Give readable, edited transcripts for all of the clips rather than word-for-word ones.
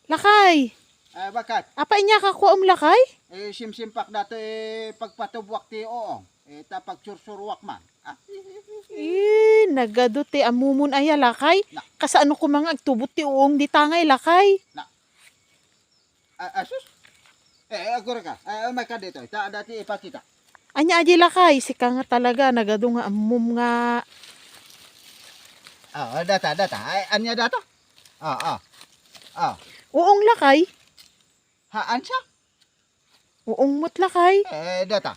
Lakay, Bakit? apa inya kakuha lakay? Simsimpak dato pagpatubwak ti oong. Tapag sursurwak man. Nagado ti amumun aya lakay. Na. Kasano ko mga agtubot ti uong di tangay lakay. Asus? Agura ka. May ka dito. Dati ipakita. Anya aji lakay, sika nga talaga nagado nga amum nga. Data. Anya data? Uong lakay, Haan siya? uong mot lakay. Data.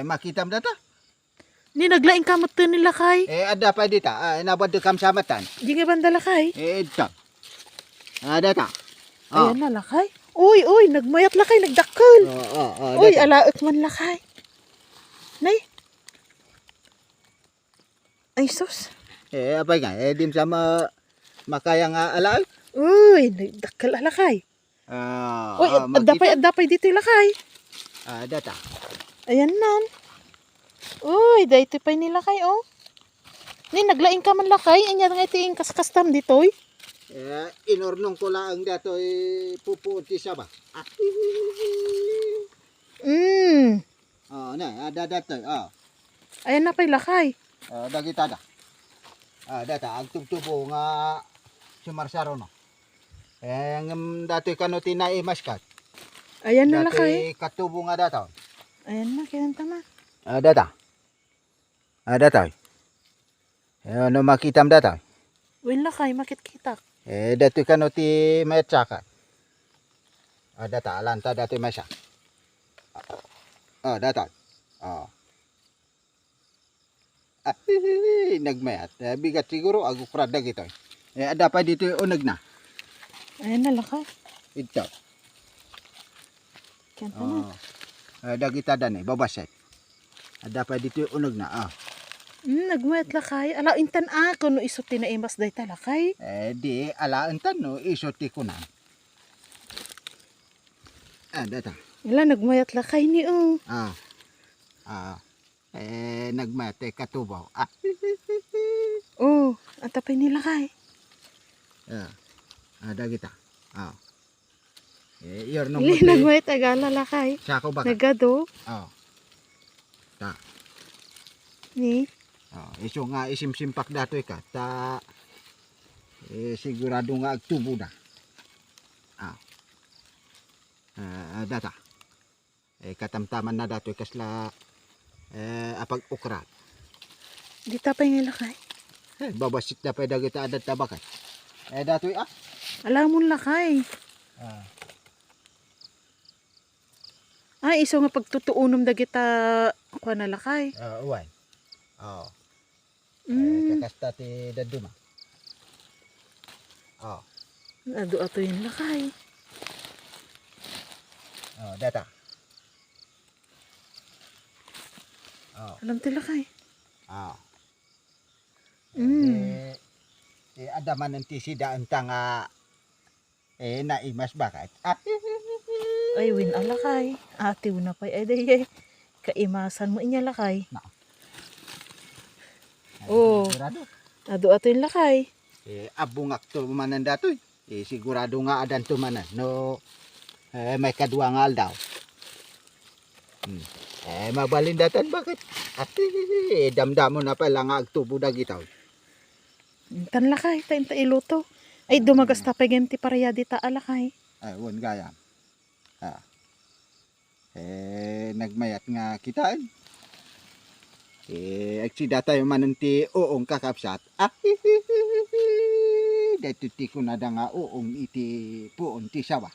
Makitam data? Ni naglaing kamot to ni lakay. Ada pa dita. Nabad kam samatan. Di nga banda lakay. Ito. Data. Ayan na lakay. Uy, nagmayat lakay, nagdakkel. Uy, Data. alaot man lakay. Nay. Ay sus. Apa nga? Dim sama makayang alay? Uy, nagdakkel lakay. Uy, adapay dito lakay. Data. Ayan nan. Uy, dahito pa nila kay oh. Ni naglaing ka man lakay, anya nga itiing kaskastam ditoy. Inornong ko lang dato puputi siya ba? Ada dato. Ayan na pa'y lakay. Dagita da. Data ang tugtubo nga sumarsaro no. Ngam dato kano tinai maskat. Ayan na lakay. Dati katubo nga dato. Ayan na, kaya tama. Data. Data. Ano makitam data? Uy lakay, makit kita. Dati kano ti metsakat. Data alanta dati masya. Data. Nagmayat. Bigat siguro agu prada gitu. Ada pa dito unag na. Ayan na lakay. Ito. Kaya tama. Dagita dan babaset. Ada pa dito unag na. Nagmayat lakay. Ala, intan kuno isuti na imas day talakay. Di alaantan no isuti ko na. Data. Wala, nagmayat lakay ni oh. Nagmate katubaw. Oh, atapay ni lakay. Ada kita. Iyor nung Hindi, nagmayat agala lakay. Sako ba? Nagado. Ni. Iso nga isimsimpak dato ka. Sigurado nga agtubo na. Data. Katamtaman na dato kasla apag ukrat. Di tapay nga lakay. Babasit na pa dagita adat tabakat. Dato Alam mo lakay. Iso nga pagtutuunom dagita kuha na lakay. Uwan. Kakasta ti daduma. Ado ato yun lakay. Data. Alam ti lakay. Adaman ng tisidaan nga naimas bakit? Ay, win alakay. Atiw na pa'y ay day. Kaimasan mo inya lakay. Sigurado. Ado ato yung lakay. Abungak to manan datoy. Sigurado nga adan to manan. No, may kadwa nga aldaw. Mabalindatan bakit? Damdamo na pala nga agtubo dagitaw. Tan lakay, tayo iluto. Ay, dumagas tapay ganti paraya di ta alakay. Wan gayam. Nagmayat nga kitaan. Agsida tayo mananti oong kakapsat. Dito ti ko na da nga oong iti puon ti sawa.